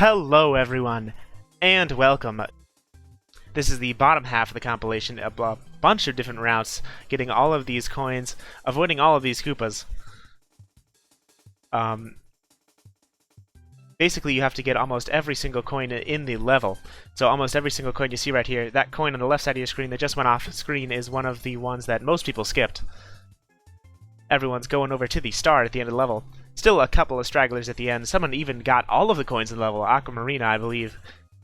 Hello everyone, and welcome. This is the bottom half of the compilation, a bunch of different routes, getting all of these coins, avoiding all of these Koopas. Basically you have to get almost every single coin in the level. So almost every single coin you see right here, that coin on the left side of your screen that just went off screen is one of the ones that most people skipped. Everyone's going over to the star at the end of the level. Still a couple of stragglers at the end. Someone even got all of the coins in the level. Aquamarina, I believe,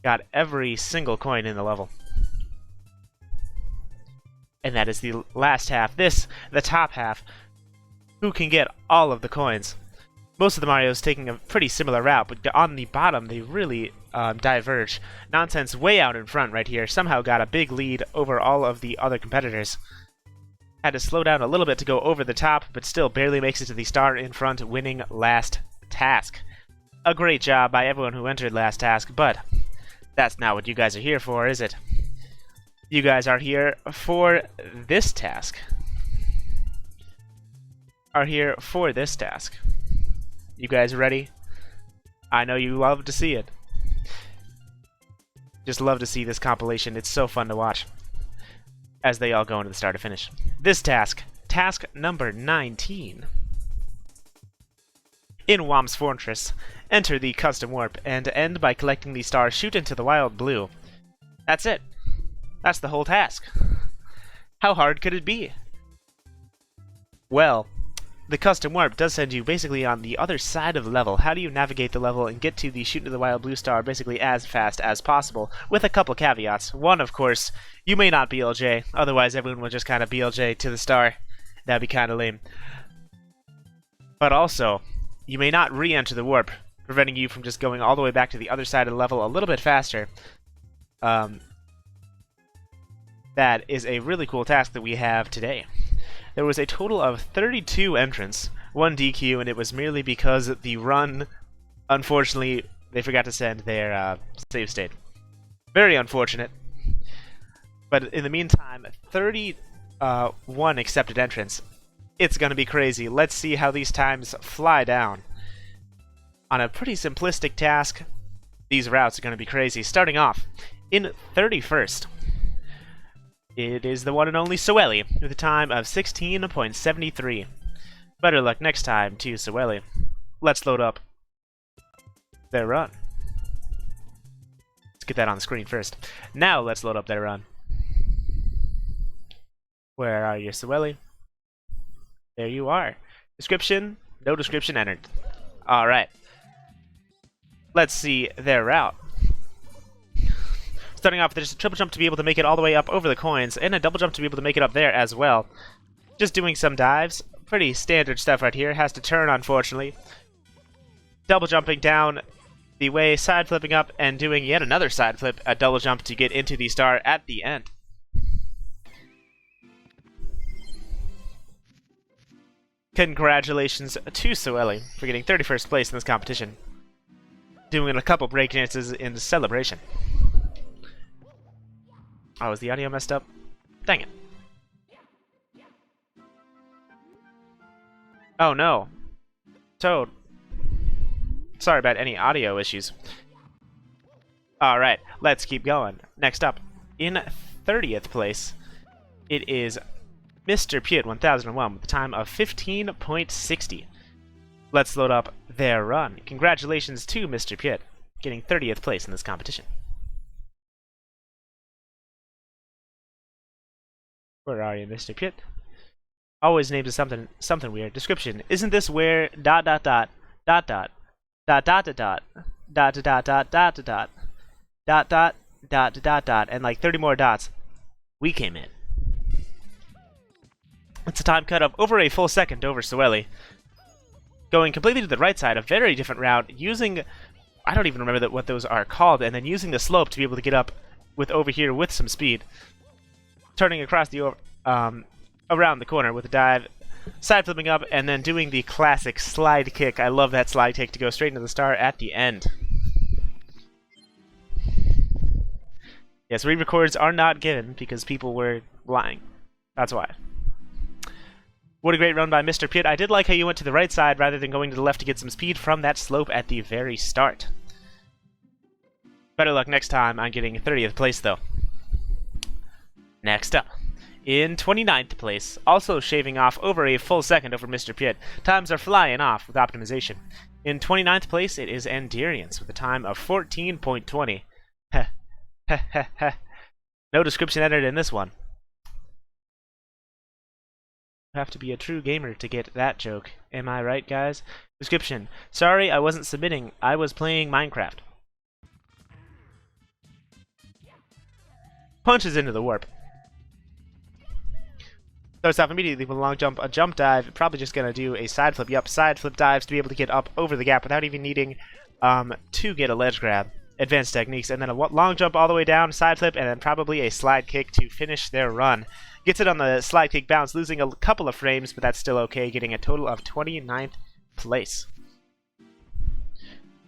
got every single coin in the level. And that is the last half. This, the top half. Who can get all of the coins? Most of the Marios taking a pretty similar route, but on the bottom they really diverge. Nonsense way out in front right here. Somehow got a big lead over all of the other competitors. Had to slow down a little bit to go over the top, but still barely makes it to the star in front, winning last task. A great job by everyone who entered last task, but that's not what you guys are here for, is it? You guys are here for this task. You guys ready? I know you love to see it. Just love to see this compilation. It's so fun to watch as they all go into the start to finish. This task, task number 19. In Wom's Fortress, enter the custom warp and end by collecting the star shoot into the wild blue. That's it. That's the whole task. How hard could it be? Well, the custom warp does send you basically on the other side of the level. How do you navigate the level and get to the shoot into the wild blue star basically as fast as possible, with a couple caveats. One, of course, you may not BLJ, otherwise everyone would just kind of BLJ to the star. That'd be kind of lame. But also, you may not re-enter the warp, preventing you from just going all the way back to the other side of the level a little bit faster. That is a really cool task that we have today. There was a total of 32 entrants, 1 DQ, and it was merely because the run, unfortunately, they forgot to send their save state. Very unfortunate. But in the meantime, 31 accepted entrants. It's going to be crazy. Let's see how these times fly down. On a pretty simplistic task, these routes are going to be crazy. Starting off, in 31st. It is the one and only Soeli, with a time of 16.73. Better luck next time to Soeli. Let's load up their run. Let's get that on the screen first. Now let's load up their run. Where are you, Soeli? There you are. Description, no description entered. Alright. Let's see their route. Starting off, there's a triple jump to be able to make it all the way up over the coins, and a double jump to be able to make it up there as well. Just doing some dives. Pretty standard stuff right here. Has to turn, unfortunately. Double jumping down the way, side flipping up, and doing yet another side flip, a double jump to get into the star at the end. Congratulations to Soeli for getting 31st place in this competition. Doing a couple breakdances in celebration. Oh, is the audio messed up? Dang it. Oh no. Toad. Sorry about any audio issues. Alright, let's keep going. Next up, in 30th place, it is Mr. Piet 1001 with a time of 15.60. Let's load up their run. Congratulations to Mr. Piet, getting 30th place in this competition. Where are you, Mr. Piet? Always named as something weird. Description: isn't this where ... and like 30 more dots we came in. It's a time cut of over a full second over Soeli. Going completely to the right side, a very different route, using, I don't even remember what those are called, and then using the slope to be able to get up with over here with some speed. Turning across the around the corner with a dive, side flipping up, and then doing the classic slide kick. I love that slide kick to go straight into the star at the end. Yes, re-records are not given because people were lying. That's why. What a great run by Mr. Piet. I did like how you went to the right side rather than going to the left to get some speed from that slope at the very start. Better luck next time on getting 30th place, though. Next up, in 29th place, also shaving off over a full second over Mr. Piet. Times are flying off with optimization. In 29th place, it is Andirians with a time of 14.20. Heh, heh, heh, heh. No description entered in this one. You have to be a true gamer to get that joke. Am I right, guys? Description: sorry, I wasn't submitting. I was playing Minecraft. Punches into the warp. Starts off immediately with a long jump, a jump dive, probably just going to do a side flip. Yup, side flip dives to be able to get up over the gap without even needing to get a ledge grab. Advanced techniques, and then a long jump all the way down, side flip, and then probably a slide kick to finish their run. Gets it on the slide kick bounce, losing a couple of frames, but that's still okay, getting a total of 29th place.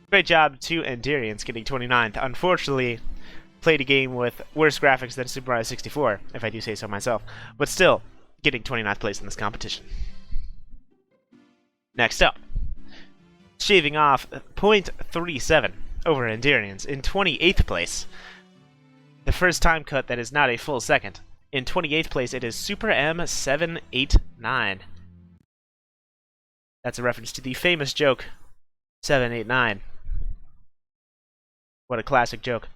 Great job to Andirians getting 29th. Unfortunately, played a game with worse graphics than Super Mario 64, if I do say so myself, but still getting 29th place in this competition. Next up, shaving off 0.37 over Andirians in 28th place. The first time cut that is not a full second. In 28th place, it is Super M789. That's a reference to the famous joke 789. What a classic joke.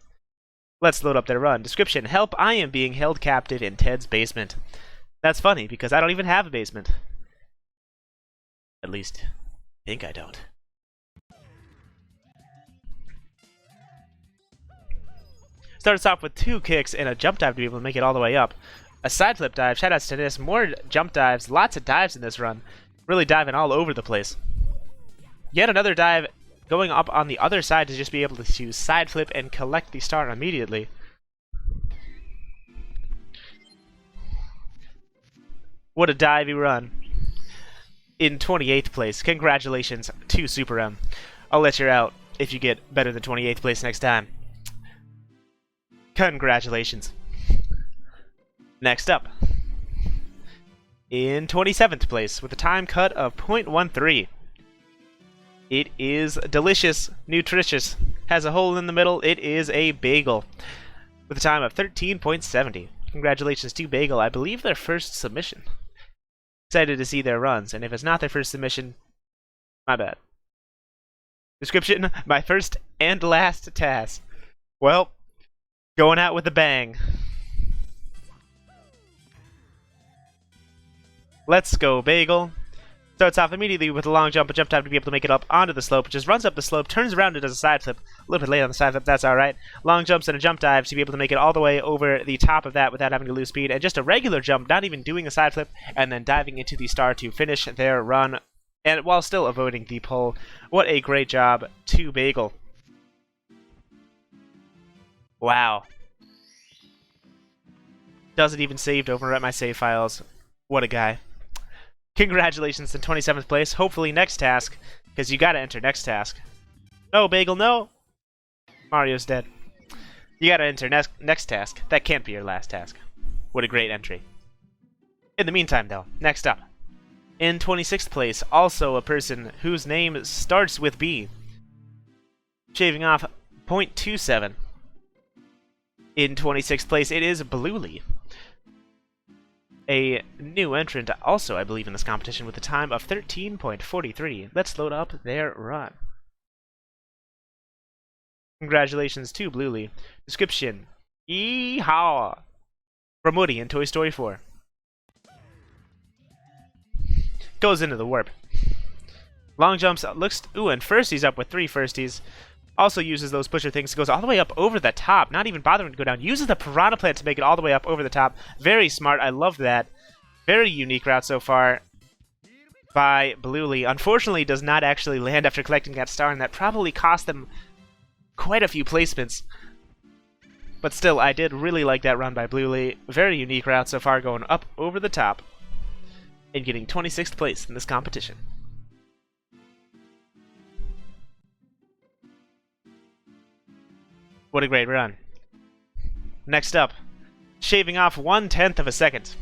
Let's load up their run. Description: help, I am being held captive in Ted's basement. That's funny, because I don't even have a basement. At least, I think I don't. Starts off with 2 kicks and a jump dive to be able to make it all the way up. A side flip dive, shoutouts to this, more jump dives, lots of dives in this run. Really diving all over the place. Yet another dive going up on the other side to just be able to side flip and collect the star immediately. What a divey run. In 28th place, congratulations to Super M. I'll let you out if you get better than 28th place next time. Congratulations. Next up, in 27th place, with a time cut of 0.13, it is delicious, nutritious, has a hole in the middle, it is a bagel, with a time of 13.70. Congratulations to Bagel, I believe their first submission. Excited to see their runs, and if it's not their first submission, my bad. Description: my first and last TAS. Well, going out with a bang. Let's go, Bagel. Starts off immediately with a long jump, a jump dive to be able to make it up onto the slope. Just runs up the slope, turns around and does a side flip. A little bit late on the side flip, that's alright. Long jumps and a jump dive to be able to make it all the way over the top of that without having to lose speed. And just a regular jump, not even doing a side flip, and then diving into the star to finish their run, and while still avoiding the pole. What a great job to Bagel. Wow. Doesn't even saved over at my save files. What a guy. Congratulations to 27th place. Hopefully next task, because you gotta enter next task. No, Bagel, no! Mario's dead. You gotta enter next task. That can't be your last task. What a great entry. In the meantime, though, next up. In 26th place, also a person whose name starts with B. Shaving off 0.27. In 26th place, it is Bluely. A new entrant also, I believe, in this competition with a time of 13.43. Let's load up their run. Congratulations to Bluely. Description: Yeehaw! From Woody in Toy Story 4. Goes into the warp. Long jumps, looks... Ooh, and firsties up with 3 firsties. Also uses those pusher things, goes all the way up over the top, not even bothering to go down. Uses the piranha plant to make it all the way up over the top. Very smart, I love that. Very unique route so far by Bluely. Unfortunately, does not actually land after collecting that star, and that probably cost them quite a few placements. But still, I did really like that run by Bluely. Very unique route so far, going up over the top and getting 26th place in this competition. What a great run. Next up, shaving off 1/10 of a second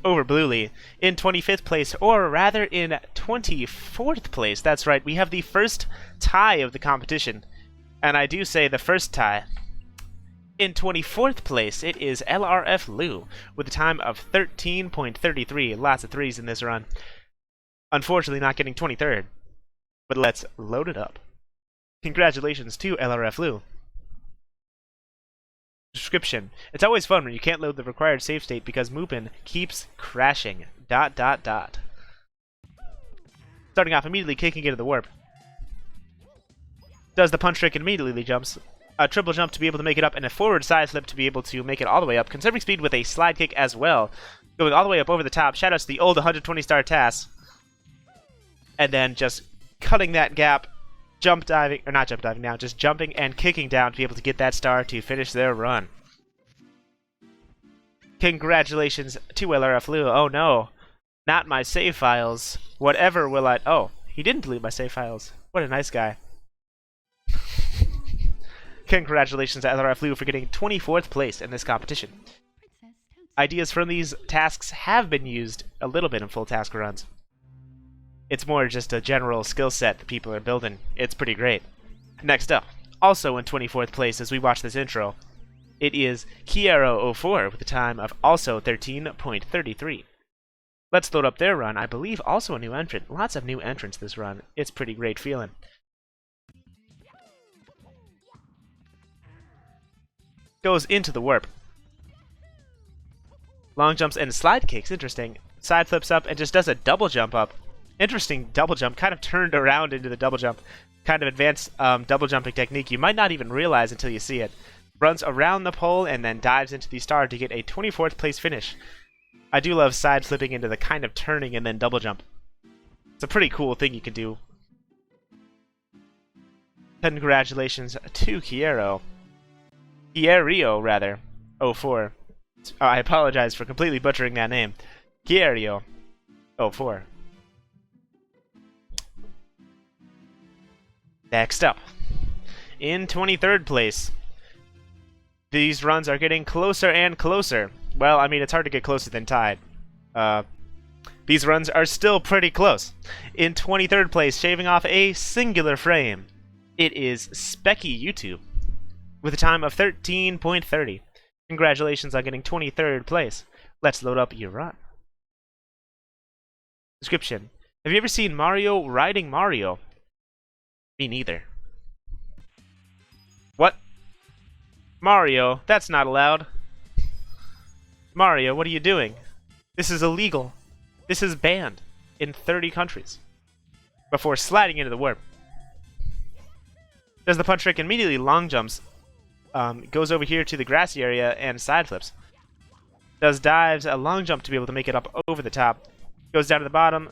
over Bluely in 25th place, or rather in 24th place. That's right, we have the first tie of the competition. And I do say the first tie, In 24th place, it is LRF Lou with a time of 13.33. Lots of threes in this run. Unfortunately, not getting 23rd. But let's load it up. Congratulations to LRF Lou. Description. It's always fun when you can't load the required save state because Mupin keeps crashing. ... Starting off immediately kicking into the warp. Does the punch trick and immediately jumps. A triple jump to be able to make it up and a forward side flip to be able to make it all the way up. Conserving speed with a slide kick as well. Going all the way up over the top. Shoutouts to the old 120-star TAS. And then just cutting that gap. Jump diving, or not jump diving now, just jumping and kicking down to be able to get that star to finish their run. Congratulations to LRF Lou. Oh no, not my save files. Whatever will I... Oh, he didn't delete my save files. What a nice guy. Congratulations to LRF Lou for getting 24th place in this competition. Ideas from these tasks have been used a little bit in full task runs. It's more just a general skill set that people are building. It's pretty great. Next up, also in 24th place as we watch this intro, it is Kiero04 with a time of also 13.33. Let's load up their run. I believe also a new entrant. Lots of new entrants this run. It's pretty great feeling. Goes into the warp. Long jumps and slide kicks. Interesting. Side flips up and just does a double jump up. Interesting double jump, kind of turned around into the double jump. Kind of advanced double jumping technique you might not even realize until you see it. Runs around the pole and then dives into the star to get a 24th place finish. I do love side flipping into the kind of turning and then double jump. It's a pretty cool thing you can do. Congratulations to Kiero. Kierio, rather. 04. I apologize for completely butchering that name. Kierio. 04. Next up, in 23rd place, these runs are getting closer and closer. Well, I mean, it's hard to get closer than tied. These runs are still pretty close. In 23rd place, shaving off a singular frame, it is Specky YouTube with a time of 13.30. Congratulations on getting 23rd place. Let's load up your run. Description. Have you ever seen Mario riding Mario? Me neither. What? Mario, that's not allowed. Mario, what are you doing? This is illegal. This is banned in 30 countries. Before sliding into the warp. Does the punch trick immediately long jumps. Goes over here to the grassy area and side flips. Does dives, a long jump to be able to make it up over the top. Goes down to the bottom.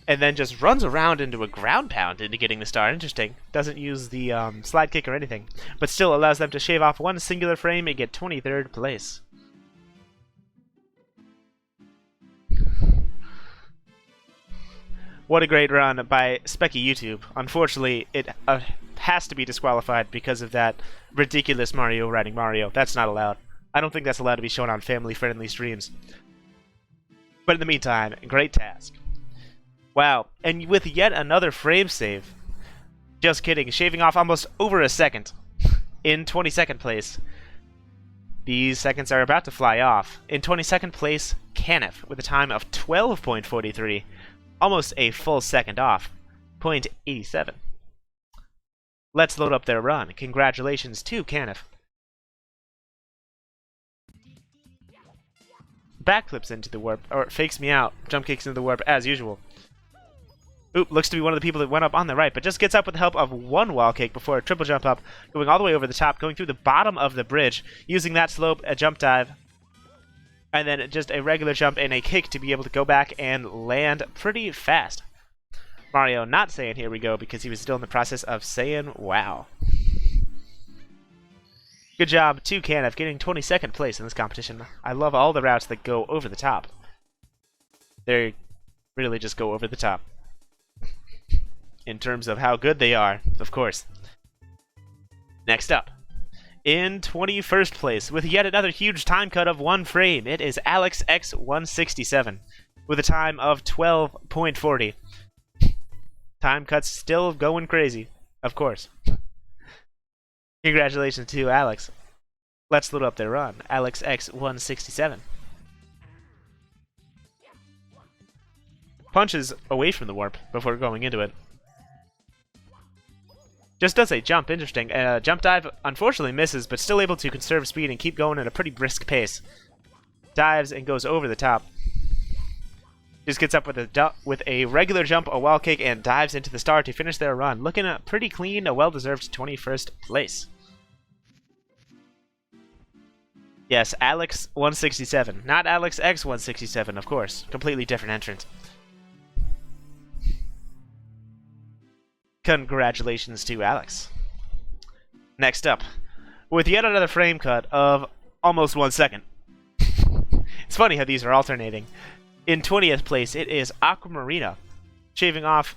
And then just runs around into a ground pound into getting the star. Interesting. Doesn't use the slide kick or anything. But still allows them to shave off one singular frame and get 23rd place. What a great run by Specky YouTube. Unfortunately, it has to be disqualified because of that ridiculous Mario riding Mario. That's not allowed. I don't think that's allowed to be shown on family-friendly streams. But in the meantime, great task. Wow, and with yet another frame save. Just kidding, shaving off almost over a second in 22nd place. These seconds are about to fly off. In 22nd place, Canif with a time of 12.43. Almost a full second off. 0.87. Let's load up their run. Congratulations to Canif. Backflips into the warp, or fakes me out. Jump kicks into the warp as usual. Oop, looks to be one of the people that went up on the right, but just gets up with the help of one wall kick before a triple jump up, going all the way over the top, going through the bottom of the bridge, using that slope, a jump dive, and then just a regular jump and a kick to be able to go back and land pretty fast. Mario not saying here we go because he was still in the process of saying wow. Good job to Canif getting 22nd place in this competition. I love all the routes that go over the top. They really just go over the top. In terms of how good they are, of course. Next up, in 21st place, with yet another huge time cut of one frame, it is Alex X167, with a time of 12.40. Time cuts still going crazy, of course. Congratulations to Alex. Let's load up their run. Alex X167. Punches away from the warp before going into it. Just does a jump, interesting. Jump dive unfortunately misses, but still able to conserve speed and keep going at a pretty brisk pace. Dives and goes over the top. Just gets up with a regular jump, a wall kick, and dives into the star to finish their run. Looking pretty clean, a well-deserved 21st place. Yes, Alex 167. Not Alex X 167, of course. Completely different entrant. Congratulations to Alex. Next up, with yet another frame cut of almost 1 second. It's funny how these are alternating. In 20th place, it is Aquamarina, shaving off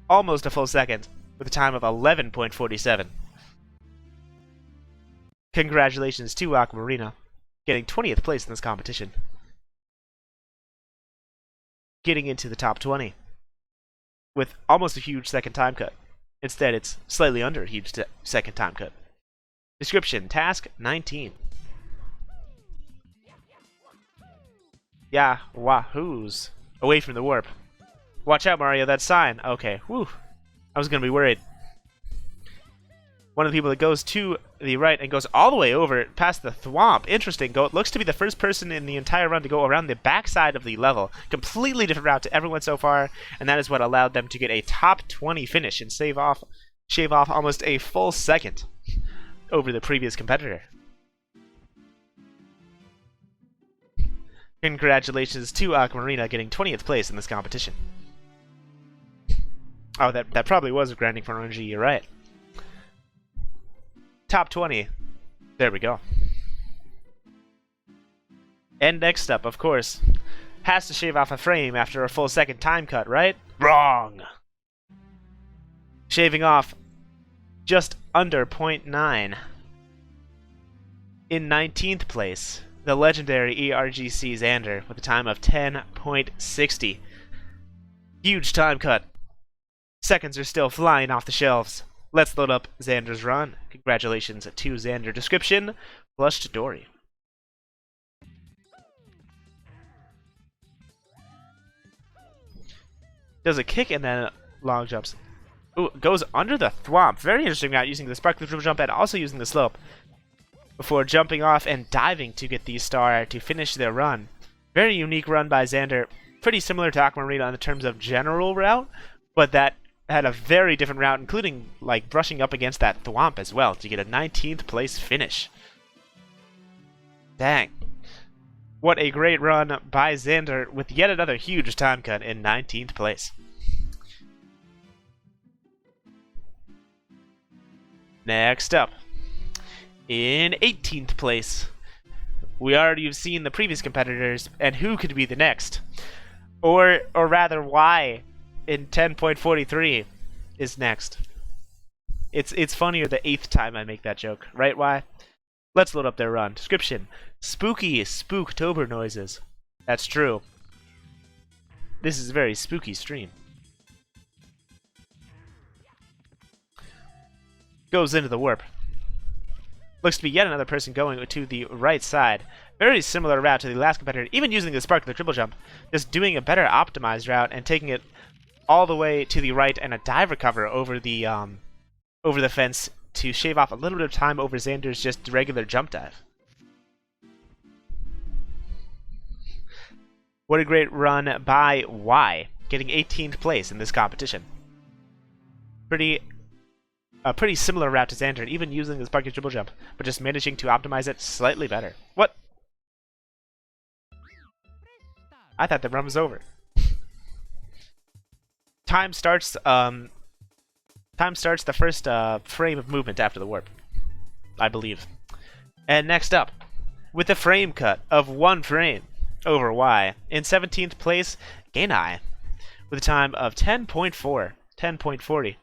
almost a full second with a time of 11.47. Congratulations to Aquamarina, getting 20th place in this competition. Getting into the top 20 with almost a huge second time cut. Instead, it's slightly under a huge second time cut. Description, task 19. Yeah, wahoos. Away from the warp. Watch out, Mario, that sign. Okay, whew. I was gonna be worried. One of the people that goes to the right and goes all the way over past the thwomp. Interesting. Looks to be the first person in the entire run to go around the backside of the level. Completely different route to everyone so far, and that is what allowed them to get a top 20 finish and shave off almost a full second over the previous competitor. Congratulations to Aquamarina getting 20th place in this competition. Oh, that probably was grinding for RNG, you're right. Top 20. There we go. And next up, of course, has to shave off a frame after a full second time cut, right? Wrong! Shaving off just under 0.9. In 19th place, the legendary ERGC Xander with a time of 10.60. Huge time cut. Seconds are still flying off the shelves. Let's load up Xander's run. Congratulations to Xander. Description, Flushed Dory. Does a kick and then long jumps. Ooh, goes under the thwomp. Very interesting route using the sparkly triple jump and also using the slope. Before jumping off and diving to get the star to finish their run. Very unique run by Xander. Pretty similar to Aquamarina in terms of general route, but that had a very different route, including like brushing up against that thwomp as well to get a 19th place finish. Dang. What a great run by Xander with yet another huge time cut in 19th place. Next up, in 18th place, we already have seen the previous competitors, and who could be the next? Or rather, why in 10.43 is next? It's funnier the 8th time I make that joke, right? Why? Let's load up their run. Description: spooky Spooktober noises. That's true. This is a very spooky stream. Goes into the warp. Looks to be yet another person going to the right side. Very similar route to the last competitor, even using the spark, the triple jump. Just doing a better optimized route and taking it all the way to the right and a dive recover over the fence to shave off a little bit of time over Xander's just regular jump dive. What a great run by Y, getting 18th place in this competition. A pretty similar route to Xander, even using the sparky triple jump, but just managing to optimize it slightly better. What? I thought the run was over. Time starts the first frame of movement after the warp, I believe. And next up, with a frame cut of 1 frame over Y, in 17th place, Gainai, with a time of 10.40.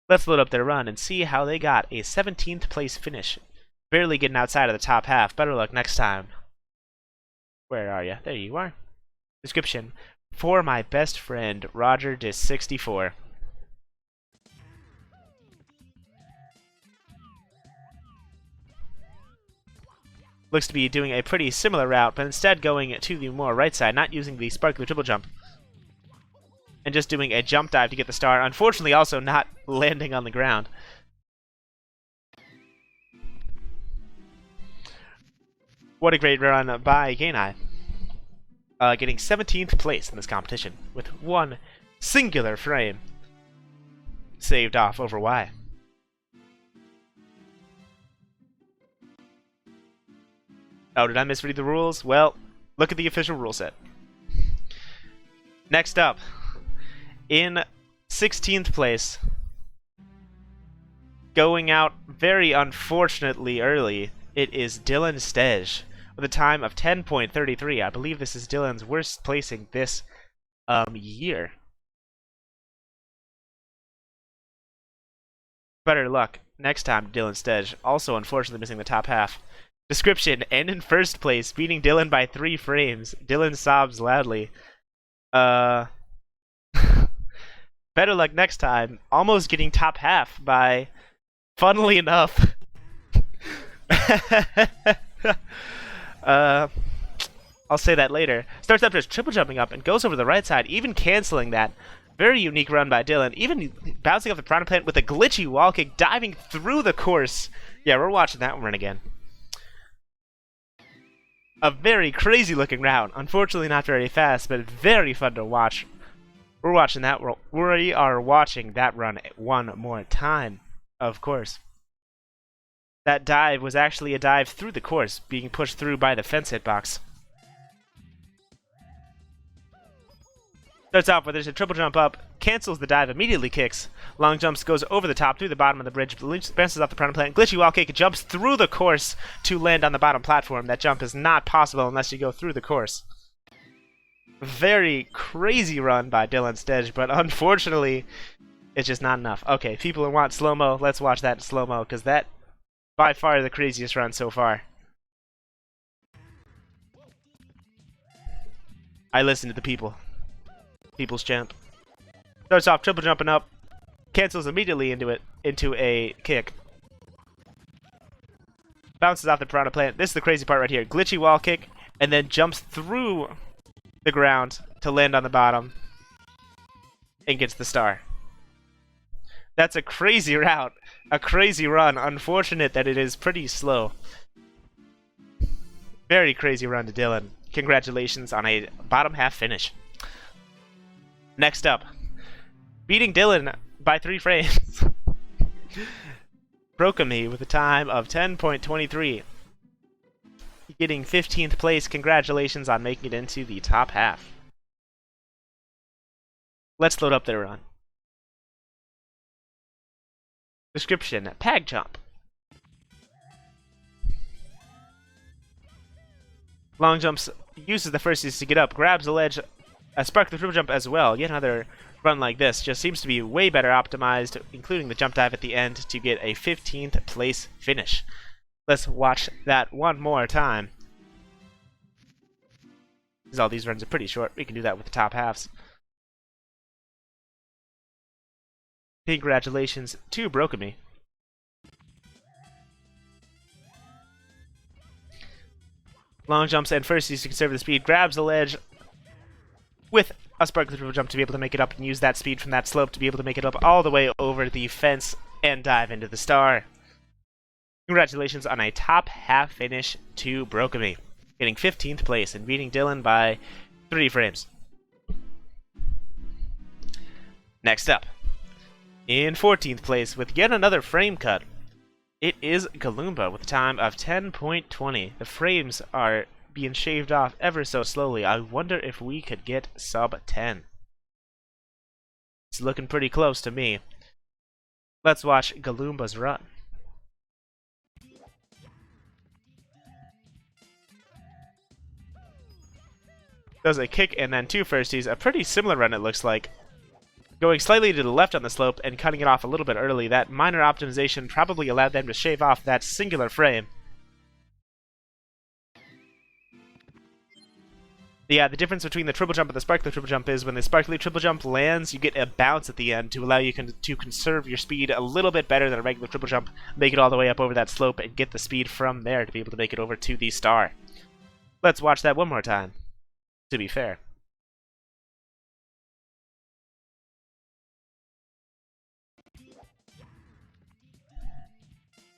Let's load up their run and see how they got a 17th place finish. Barely getting outside of the top half. Better luck next time. Where are you? There you are. Description: for my best friend, Roger Dis64. looks to be doing a pretty similar route, but instead going to the more right side, not using the sparkly triple jump, and just doing a jump dive to get the star. Unfortunately, also not landing on the ground. What a great run by Gainai. Getting 17th place in this competition with one singular frame saved off over Y. Oh, did I misread the rules? Well, look at the official rule set. Next up, in 16th place, going out very unfortunately early, it is Dylan Stej with a time of 10.33. I believe this is Dylan's worst placing this year. Better luck next time, Dylan Stej. Also, unfortunately, missing the top half. Description: and in first place, beating Dylan by 3 frames. Dylan sobs loudly. Better luck next time. Almost getting top half by, funnily enough, I'll say that later. Starts up just triple jumping up and goes over the right side, even canceling that. Very unique run by Dylan, even bouncing off the piranha plant with a glitchy wall kick, diving through the course. Yeah, we're watching that one again. A very crazy looking route. Unfortunately not very fast, but very fun to watch. We're watching that. We are watching that run one more time, of course. That dive was actually a dive through the course, being pushed through by the fence hitbox. Starts off where there's a triple jump up, cancels the dive, immediately kicks. Long jumps, goes over the top, through the bottom of the bridge, bounces off the piranha plant, glitchy wall kick, jumps through the course to land on the bottom platform. That jump is not possible unless you go through the course. Very crazy run by Dylan Stej, but unfortunately, it's just not enough. Okay, people who want slow-mo, let's watch that in slow-mo, because that, by far, the craziest run so far. I listen to the people. People's champ. Starts off triple jumping up, cancels immediately into a kick. Bounces off the piranha plant. This is the crazy part right here. Glitchy wall kick, and then jumps through the ground to land on the bottom and gets the star. That's a crazy route, a crazy run. Unfortunate that it is pretty slow. Very crazy run to Dylan. Congratulations on a bottom half finish. Next up, beating Dylan by 3 frames. Brokemy with a time of 10.23. Getting 15th place. Congratulations on making it into the top half. Let's load up their run. Description: Pag jump. Long jumps, uses the firsties to get up, grabs the ledge, a sparkly triple jump as well. Yet another run like this just seems to be way better optimized, including the jump dive at the end to get a 15th place finish. Let's watch that one more time. Because all these runs are pretty short. We can do that with the top halves. Congratulations to Brokemy. Long jumps and firsties to conserve the speed. Grabs the ledge with a sparkly triple jump to be able to make it up and use that speed from that slope to be able to make it up all the way over the fence and dive into the star. Congratulations on a top half finish to Brokemy, getting 15th place and beating Dylan by 3 frames. Next up, in 14th place with yet another frame cut, it is Galumba with a time of 10.20. The frames are being shaved off ever so slowly. I wonder if we could get sub 10. It's looking pretty close to me. Let's watch Galumba's run. Does a kick and then 2 firsties. A pretty similar run, it looks like. Going slightly to the left on the slope and cutting it off a little bit early. That minor optimization probably allowed them to shave off that singular frame. Yeah, the difference between the triple jump and the sparkly triple jump is when the sparkly triple jump lands, you get a bounce at the end to allow you to conserve your speed a little bit better than a regular triple jump, make it all the way up over that slope, and get the speed from there to be able to make it over to the star. Let's watch that one more time, to be fair.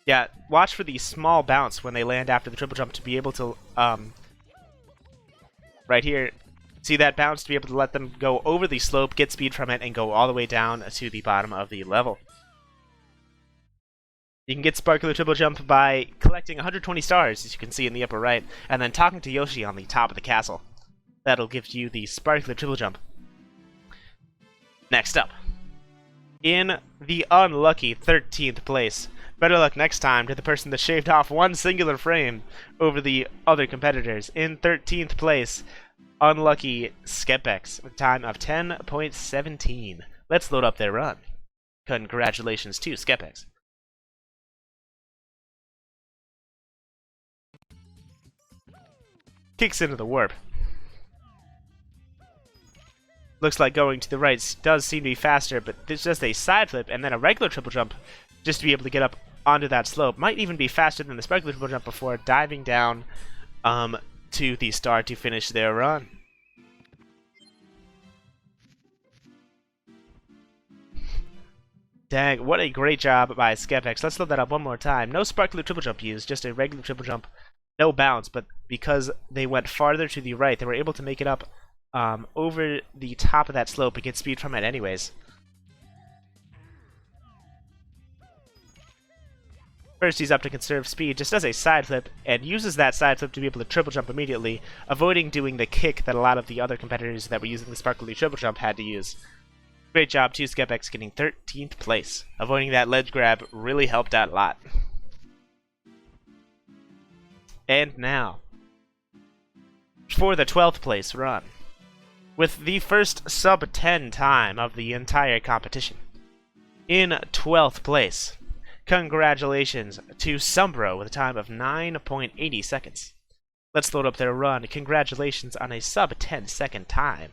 Yeah, watch for the small bounce when they land after the triple jump to be able to, right here, see that bounce to be able to let them go over the slope, get speed from it, and go all the way down to the bottom of the level. You can get Sparkler Triple Jump by collecting 120 stars, as you can see in the upper right, and then talking to Yoshi on the top of the castle. That'll give you the Sparkler Triple Jump. Next up, in the unlucky 13th place. Better luck next time to the person that shaved off one singular frame over the other competitors. In 13th place, unlucky Skepex with a time of 10.17. Let's load up their run. Congratulations to Skepex. Kicks into the warp. Looks like going to the right does seem to be faster, but it's just a side flip and then a regular triple jump just to be able to get up onto that slope. Might even be faster than the sparkler triple jump before diving down to the star to finish their run. Dang, what a great job by Skepex. Let's load that up one more time. No sparkler triple jump used, just a regular triple jump. No bounce, but because they went farther to the right, they were able to make it up over the top of that slope and get speed from it anyways. First, he's up to conserve speed, just does a side flip, and uses that side flip to be able to triple jump immediately, avoiding doing the kick that a lot of the other competitors that were using the sparkly triple jump had to use. Great job to Skepex getting 13th place. Avoiding that ledge grab really helped out a lot. And now, for the 12th place run, with the first sub-10 time of the entire competition. In 12th place, congratulations to Sumbro with a time of 9.80 seconds. Let's load up their run. Congratulations on a sub-10 second time.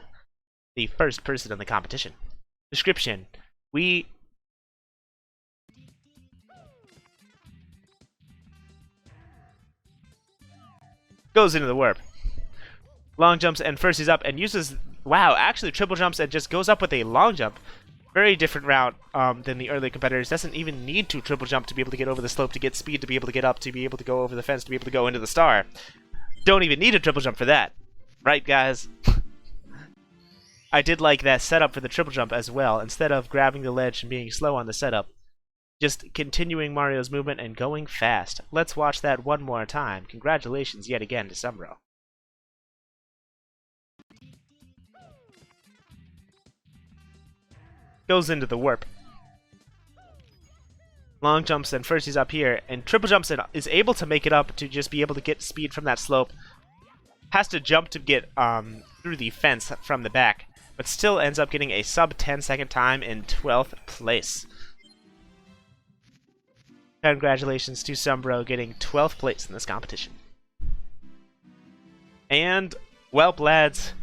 The first person in the competition. Description: goes into the warp. Long jumps and first he's up and uses, wow, actually triple jumps and just goes up with a long jump. Very different route than the early competitors. Doesn't even need to triple jump to be able to get over the slope, to get speed, to be able to get up, to be able to go over the fence, to be able to go into the star. Don't even need a triple jump for that. Right, guys? I did like that setup for the triple jump as well. Instead of grabbing the ledge and being slow on the setup, just continuing Mario's movement and going fast. Let's watch that one more time. Congratulations yet again to Sumbro. Goes into the warp. Long jumps and first he's up here, and triple jumps and is able to make it up to just be able to get speed from that slope. Has to jump to get through the fence from the back, but still ends up getting a sub 10 second time in 12th place. Congratulations to Sumbro getting 12th place in this competition. And, well, lads,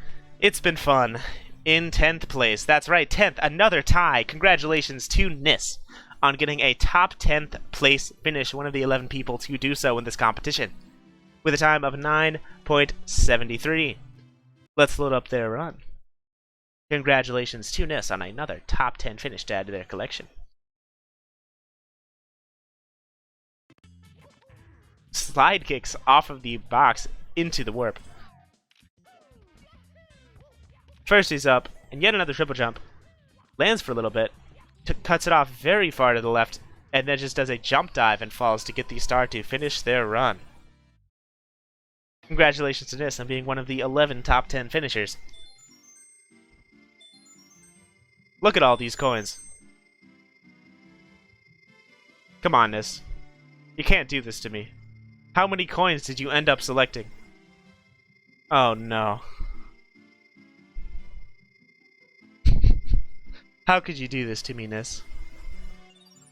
it's been fun. In 10th place, that's right, 10th, another tie. Congratulations to Nis on getting a top 10th place finish, one of the 11 people to do so in this competition, with a time of 9.73. Let's load up their run. Congratulations to Nis on another top 10 finish to add to their collection. Slide kicks off of the box into the warp. First he's up, and yet another triple jump. Lands for a little bit, cuts it off very far to the left, and then just does a jump dive and falls to get the star to finish their run. Congratulations to Nis on being one of the 11 top 10 finishers. Look at all these coins. Come on, Nis. You can't do this to me. How many coins did you end up selecting? Oh no. How could you do this to me, Nis?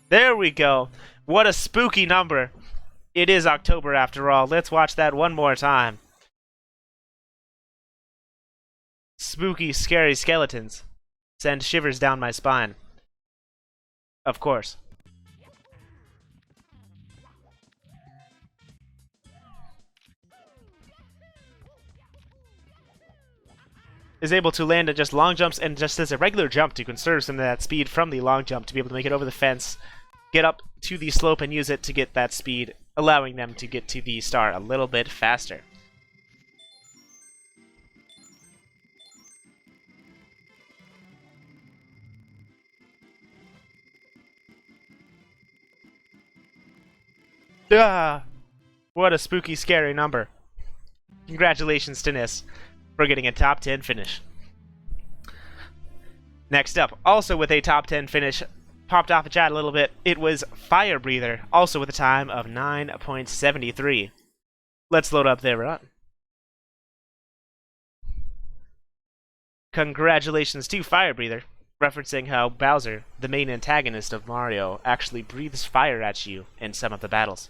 There we go. What a spooky number. It is October after all. Let's watch that one more time. spooky, scary skeletons send shivers down my spine. Of course. Is able to land at just long jumps and just as a regular jump to conserve some of that speed from the long jump to be able to make it over the fence, get up to the slope and use it to get that speed, allowing them to get to the star a little bit faster. Ah, what a spooky, scary number. Congratulations to Nis for getting a top 10 finish. Next up, also with a top 10 finish, popped off the chat a little bit, it was Fire Breather, also with a time of 9.73. Let's load up their run. Congratulations to Fire Breather, referencing how Bowser, the main antagonist of Mario, actually breathes fire at you in some of the battles.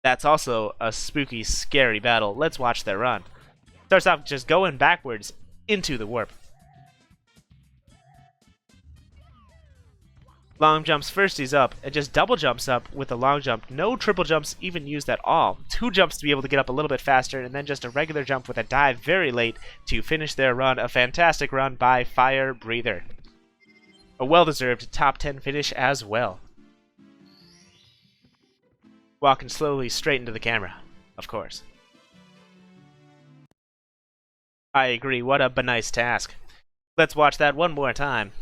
That's also a spooky, scary battle. Let's watch their run. Starts off just going backwards into the warp. Long jumps first, he's up, and just double jumps up with a long jump. No triple jumps even used at all. 2 jumps to be able to get up a little bit faster, and then just a regular jump with a dive very late to finish their run. A fantastic run by Fire Breather. A well-deserved top 10 finish as well. Walking slowly straight into the camera, of course. I agree, what a nice task. Let's watch that one more time.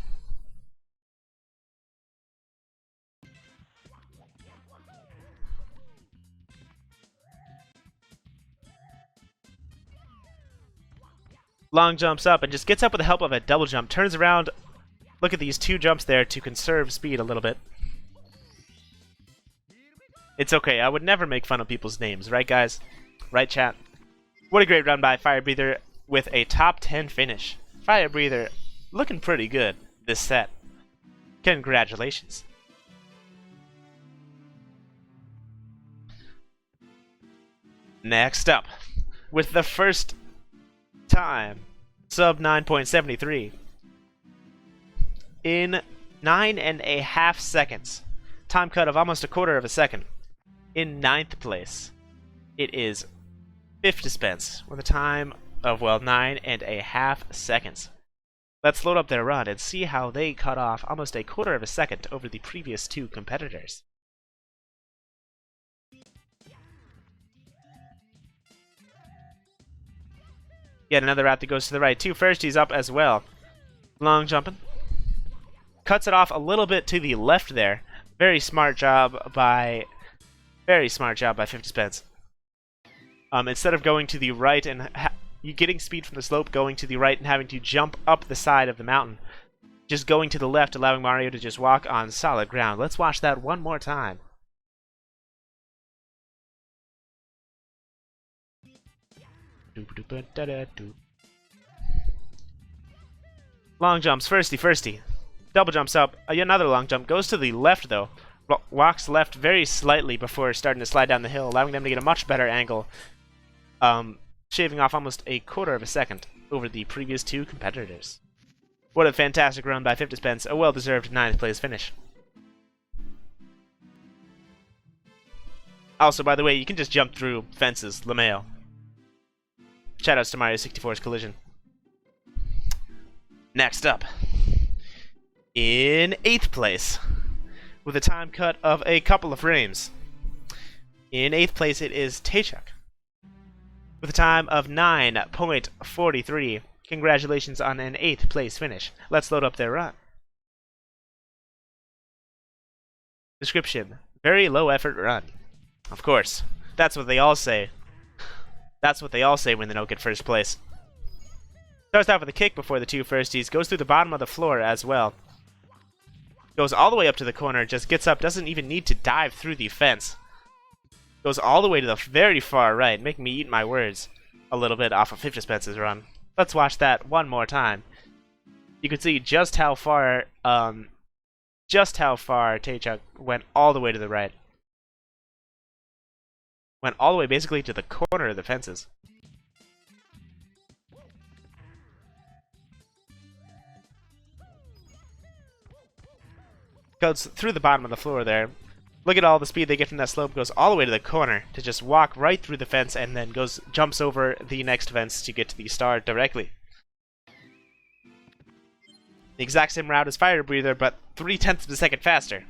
Long jumps up and just gets up with the help of a double jump. Turns around. Look at these 2 jumps there to conserve speed a little bit. It's okay, I would never make fun of people's names, right guys? Right chat? What a great run by Fire Breather with a top 10 finish. Fire Breather looking pretty good this set. Congratulations. Next up, with the first time, sub 9.73, in 9.5 seconds, time cut of almost a quarter of a second. In 9th place, it is Fifth Dispense with a time of, well, 9.5 seconds. Let's load up their run and see how they cut off almost a quarter of a second over the previous 2 competitors. Yet another route that goes to the right. 2 first, he's up as well. Long jumping. Cuts it off a little bit to the left there. Very smart job by Fifth Dispense. Instead of going to the right and getting speed from the slope, going to the right and having to jump up the side of the mountain, just going to the left, allowing Mario to just walk on solid ground. Let's watch that one more time. Long jumps, firsty. Double jumps up, another long jump, goes to the left though. Walks left very slightly before starting to slide down the hill, allowing them to get a much better angle, shaving off almost a quarter of a second over the previous 2 competitors. What a fantastic run by Fifth Dispense, a well-deserved 9th place finish. Also, by the way, you can just jump through fences, LeMayo. Shoutouts to Mario 64's Collision. Next up, in 8th place, with a time cut of a couple of frames. In 8th place, it is Taychuk, with a time of 9.43. Congratulations on an 8th place finish. Let's load up their run. Description: very low effort run. Of course, that's what they all say. That's what they all say when they don't get first place. Starts off with a kick before the 2 firsties, goes through the bottom of the floor as well. Goes all the way up to the corner, just gets up, doesn't even need to dive through the fence. Goes all the way to the very far right, making me eat my words a little bit off of Fifth Dispense's run. Let's watch that one more time. You can see just how far Taychuk went all the way to the right. Went all the way basically to the corner of the fences. Goes through the bottom of the floor there. Look at all the speed they get from that slope. Goes all the way to the corner to just walk right through the fence and then jumps over the next fence to get to the star directly. The exact same route as Fire Breather, but 0.3 of a second faster.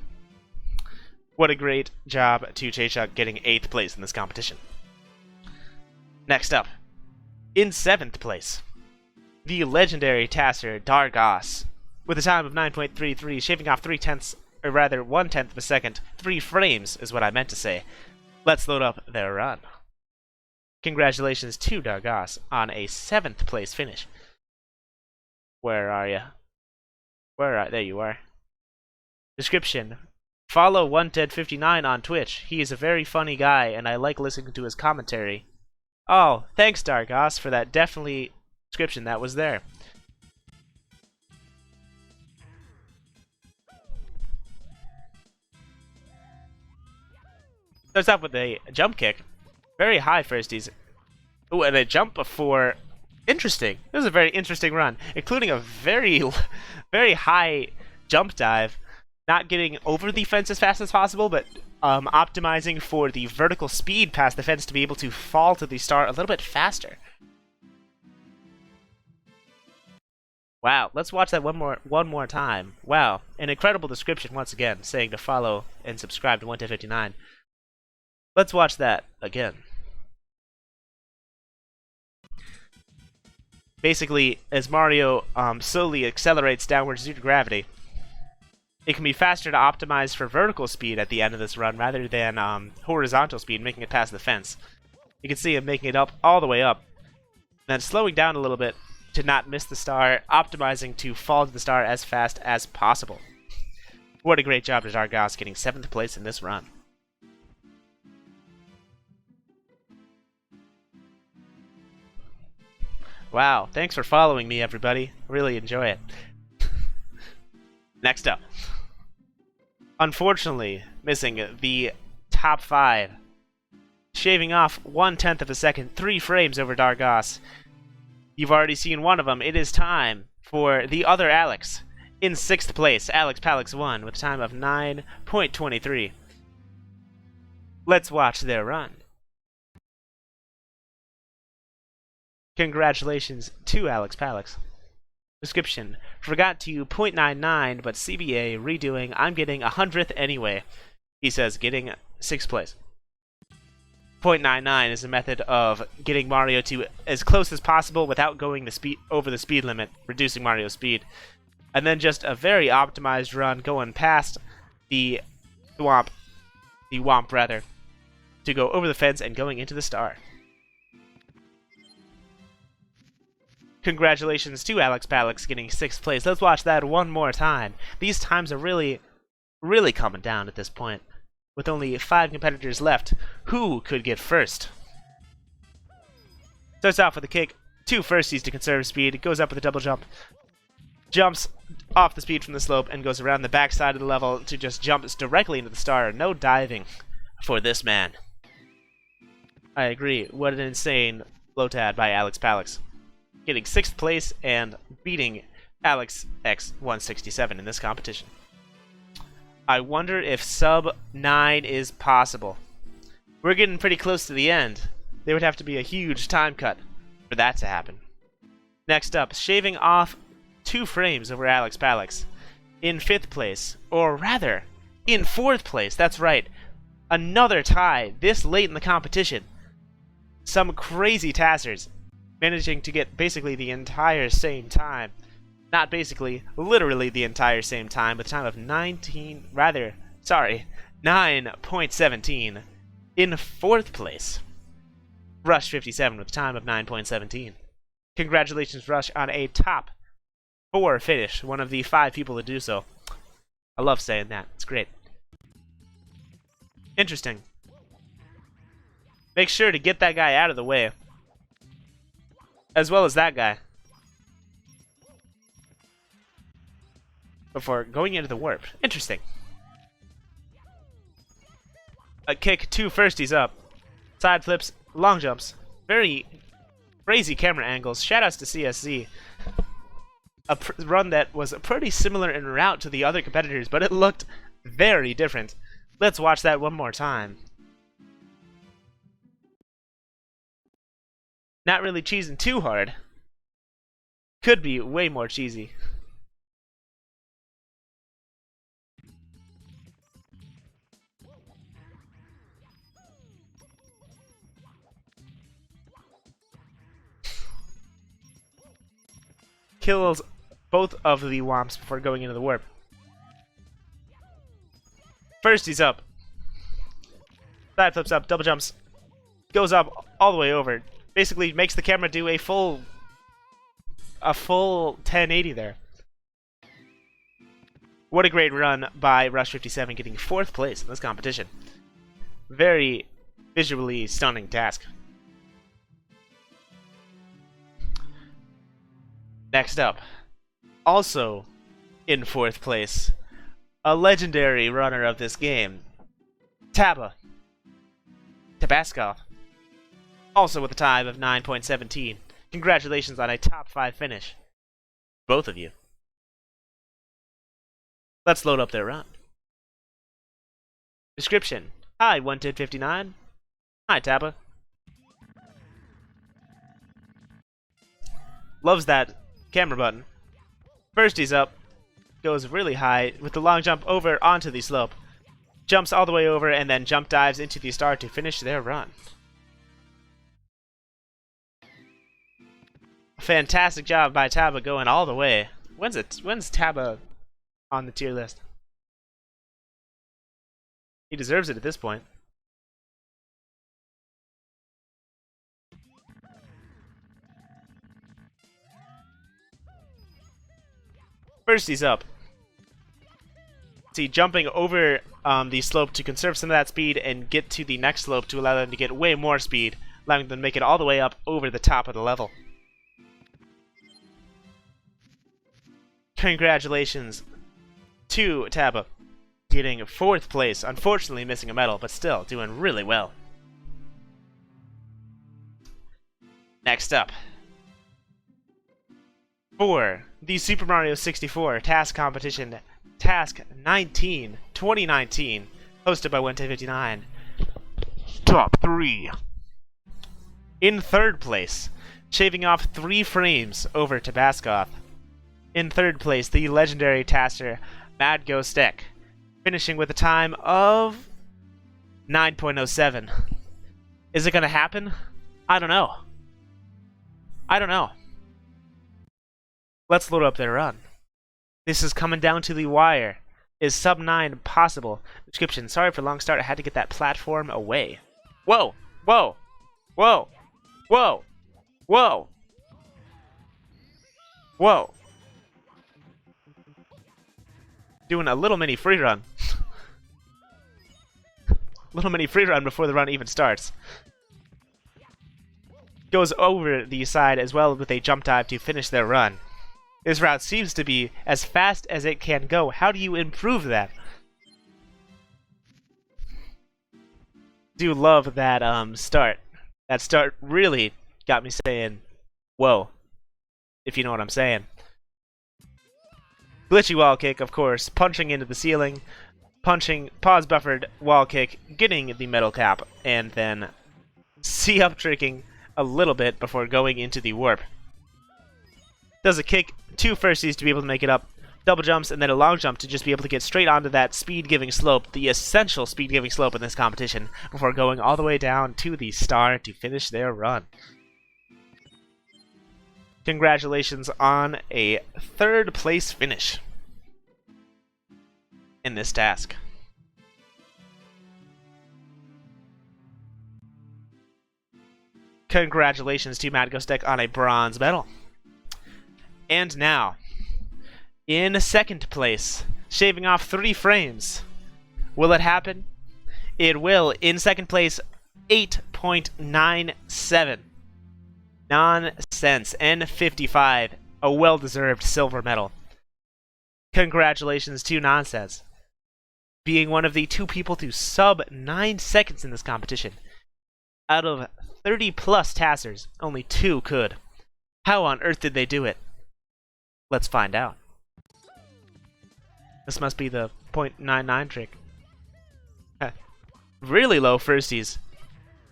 What a great job to Chaychuk getting 8th place in this competition. Next up, in 7th place, the legendary tasser Dargos, with a time of 9.33, shaving off 1/10 of a second. 3 frames is what I meant to say. Let's load up their run. Congratulations to Dargos on a 7th place finish. Where are you? There you are. Description: follow OneDead59 on Twitch. He is a very funny guy, and I like listening to his commentary. Oh, thanks, Dargos, for that definitely description that was there. Starts off with a jump kick. Very high firsties. Ooh, and a jump before. Interesting. It was a very interesting run, including a very high jump dive. Not getting over the fence as fast as possible, but optimizing for the vertical speed past the fence to be able to fall to the star a little bit faster. Wow, let's watch that one more time. Wow, an incredible description once again, saying to follow and subscribe to OneDead59. Let's watch that again. Basically, as Mario slowly accelerates downwards due to gravity, it can be faster to optimize for vertical speed at the end of this run rather than horizontal speed, making it past the fence. You can see him making it up all the way up, then slowing down a little bit to not miss the star, optimizing to fall to the star as fast as possible. What a great job to Dargos getting 7th place in this run. Wow, thanks for following me, everybody. Really enjoy it. Next up. Unfortunately, missing the top 5. Shaving off 1/10 of a second, 3 frames over Dargos. You've already seen one of them. It is time for the other Alex. In 6th place, Alex Palex 1 with a time of 9.23. Let's watch their run. Congratulations to Alex Palex. Description: forgot to 0.99, but CBA redoing. I'm getting 100th anyway. He says getting 6th place. 0.99 is a method of getting Mario to as close as possible without going over the speed limit, reducing Mario's speed. And then just a very optimized run going past the Womp rather, to go over the fence and going into the star. Congratulations to Alex Palex getting 6th place. Let's watch that one more time. These times are really coming down at this point. With only 5 competitors left, who could get first? Starts off with a kick, 2 firsties to conserve speed, goes up with a double jump, jumps off the speed from the slope, and goes around the back side of the level to just jump directly into the star. No diving for this man. I agree. What an insane Lotad by Alex Palex. Getting 6th place and beating Alex X167 in this competition. I wonder if sub 9 is possible. We're getting pretty close to the end. There would have to be a huge time cut for that to happen. Next up, shaving off 2 frames over Alex Palex. In 5th place, or rather, in 4th place, that's right. Another tie this late in the competition. Some crazy tassers managing to get basically the entire same time. Not basically, literally the entire same time, with a time of 9.17. In 4th place, Rush 57 with a time of 9.17. Congratulations, Rush, on a top 4 finish, one of the 5 people to do so. I love saying that. It's great. Interesting. Make sure to get that guy out of the way. As well as that guy. Before going into the warp. Interesting. A kick, 2 firsties up. Side flips, long jumps. Very crazy camera angles. Shoutouts to CSZ. a run that was pretty similar in route to the other competitors, but it looked very different. Let's watch that one more time. Not really cheesing too hard. Could be way more cheesy. Kills both of the Womps before going into the warp. First he's up. Side flips up, double jumps. Goes up all the way over. Basically makes the camera do a full 1080 there. What a great run by Rush 57, getting 4th place in this competition. Very visually stunning task. Next up, also in 4th place, a legendary runner of this game, Tabasco, also with a time of 9.17. Congratulations on a top 5 finish, both of you. Let's load up their run. Description: Hi, 11059. Hi, Taba. Loves that camera button. First he's up, goes really high with the long jump over onto the slope, jumps all the way over, and then jump dives into the star to finish their run. Fantastic job by Taba going all the way. When's Taba on the tier list? He deserves it at this point. First he's up. See, jumping over the slope to conserve some of that speed and get to the next slope to allow them to get way more speed, allowing them to make it all the way up over the top of the level. Congratulations to Taba, getting 4th place. Unfortunately missing a medal, but still doing really well. Next up, for the Super Mario 64 TAS competition, Task 19, 2019, hosted by 11059. Top 3. In 3rd place, shaving off 3 frames over Tabasco. In 3rd place, the legendary taster Mad Ghost Deck, finishing with a time of 9.07. Is it gonna happen? I don't know. Let's load up their run. This is coming down to the wire. Is sub 9 possible? Description: Sorry for long start. I had to get that platform away. Whoa! Whoa! Whoa! Whoa! Whoa! Whoa! Doing a little mini free run. Little mini free run before the run even starts. Goes over the side as well with a jump dive to finish their run. This route seems to be as fast as it can go. How do you improve that? Do love that start. That start really got me saying, whoa, if you know what I'm saying. Glitchy wall kick, of course, punching into the ceiling, punching, pause buffered wall kick, getting the metal cap, and then C-up tricking a little bit before going into the warp. Does a kick, 2 firsties to be able to make it up, double jumps, and then a long jump to just be able to get straight onto that speed-giving slope, the essential speed-giving slope in this competition, before going all the way down to the star to finish their run. Congratulations on a 3rd place finish in this task. Congratulations to Mad Ghost Deck on a bronze medal. And now, in 2nd place, shaving off 3 frames. Will it happen? It will. In 2nd place, 8.97. Nonsense. N55. A well-deserved silver medal. Congratulations to Nonsense, being one of the 2 people to sub 9 seconds in this competition. Out of 30 plus tassers, only 2 could. How on earth did they do it? Let's find out. This must be the .99 trick. Really low firsties.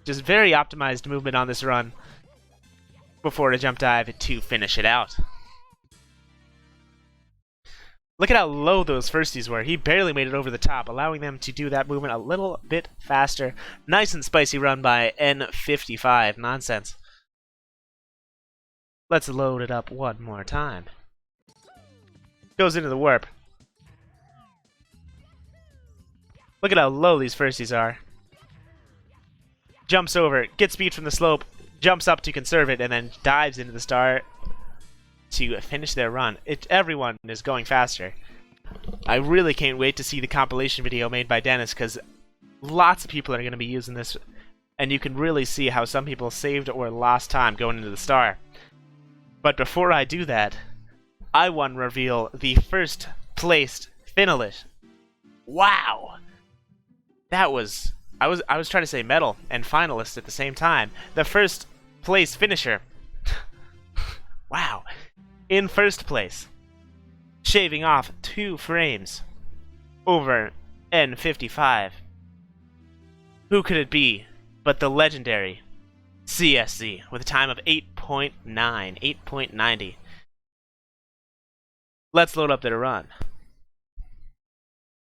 Just very optimized movement on this run before a jump dive to finish it out. Look at how low those firsties were. He barely made it over the top, allowing them to do that movement a little bit faster. Nice and spicy run by N55. Nonsense. Let's load it up one more time. Goes into the warp. Look at how low these firsties are. Jumps over, gets speed from the slope, jumps up to conserve it, and then dives into the star to finish their run. Everyone is going faster. I really can't wait to see the compilation video made by Dennis, because lots of people are going to be using this, and you can really see how some people saved or lost time going into the star. But before I do that, I want to reveal the first placed finalist. Wow! That was... I was trying to say medal and finalist at the same time. The first place finisher. Wow. In first place. Shaving off 2 frames over N55. Who could it be but the legendary CSZ with a time of 8.9, 8.90. Let's load up their run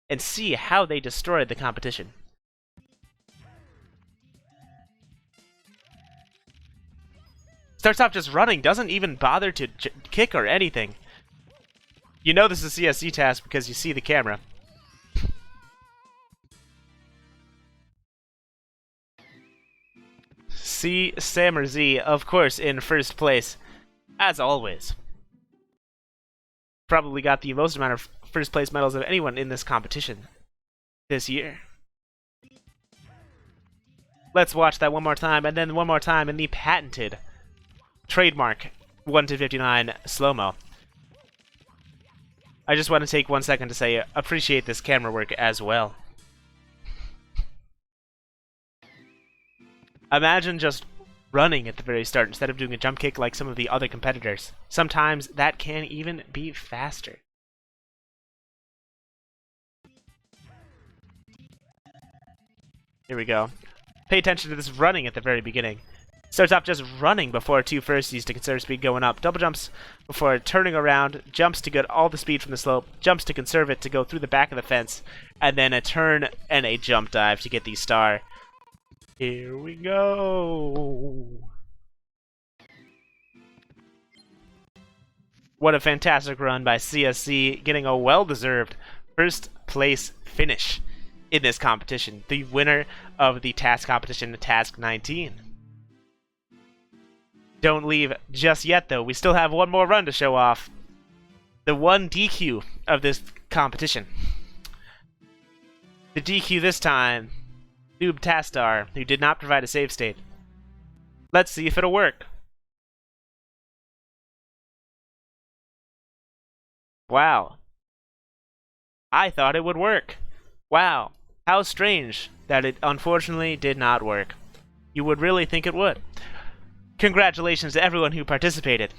and see how they destroyed the competition. Starts off just running, doesn't even bother to kick or anything. You know this is a CSC task because you see the camera. C. Sammer Z, of course, in first place, as always. Probably got the most amount of first place medals of anyone in this competition this year. Let's watch that one more time, and then one more time in the patented trademark 1:59 slow-mo. I just want to take 1 second to say appreciate this camera work as well. Imagine just running at the very start instead of doing a jump kick like some of the other competitors. Sometimes that can even be faster. Here we go. Pay attention to this running at the very beginning. Starts off just running before 2 firsties to conserve speed going up. Double jumps before turning around. Jumps to get all the speed from the slope. Jumps to conserve it to go through the back of the fence. And then a turn and a jump dive to get the star. Here we go. What a fantastic run by CSC, getting a well-deserved first place finish in this competition. The winner of the task competition, Task 19. Don't leave just yet, though. We still have one more run to show off. The one DQ of this competition. The DQ this time, Noob Tastar, who did not provide a save state. Let's see if it'll work. Wow. I thought it would work. Wow. How strange that it unfortunately did not work. You would really think it would. Congratulations to everyone who participated.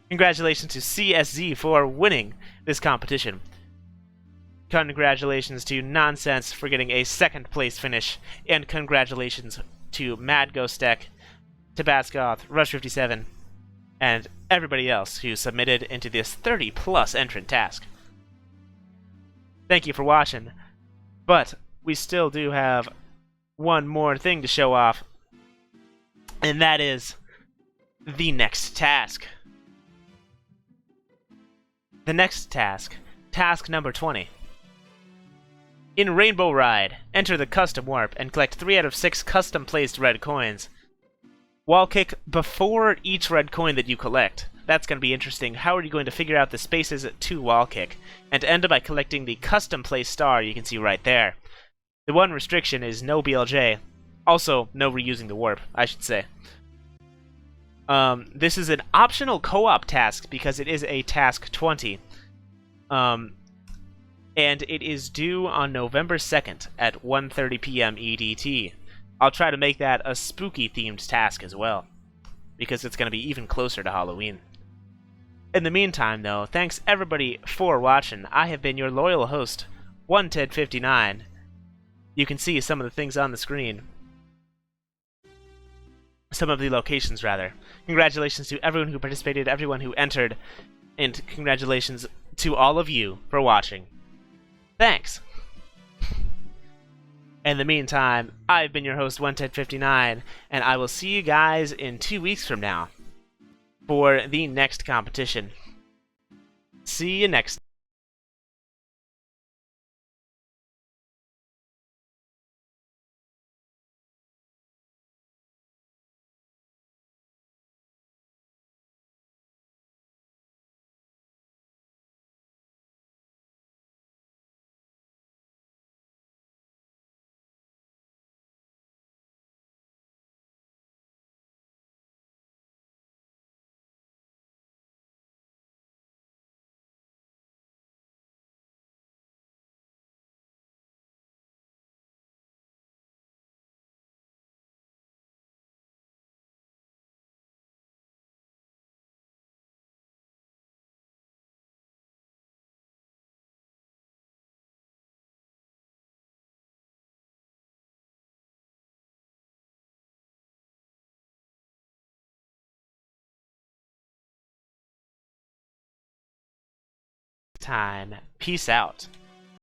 Congratulations to CSZ for winning this competition. Congratulations to Nonsense for getting a second place finish. And congratulations to Mad Ghost Deck, Tabascoth, Rush57, and everybody else who submitted into this 30+ entrant task. Thank you for watching. But we still do have one more thing to show off. And that is the next task. The next task, task number 20. In Rainbow Ride, enter the custom warp and collect 3 out of 6 custom placed red coins. Wall kick before each red coin that you collect. That's going to be interesting. How are you going to figure out the spaces to wall kick? And end up by collecting the custom placed star you can see right there. The one restriction is no BLJ. Also, no reusing the warp, I should say. This is an optional co-op task because it is a task 20. And it is due on November 2nd at 1:30 p.m. EDT. I'll try to make that a spooky themed task as well, because it's going to be even closer to Halloween. In the meantime, though, thanks everybody for watching. I have been your loyal host, OneTed59. You can see some of the things on the screen. Some of the locations, rather. Congratulations to everyone who participated, everyone who entered, and congratulations to all of you for watching. Thanks! In the meantime, I've been your host, OneTed59, and I will see you guys in 2 weeks from now for the next competition. See you next time. Peace out.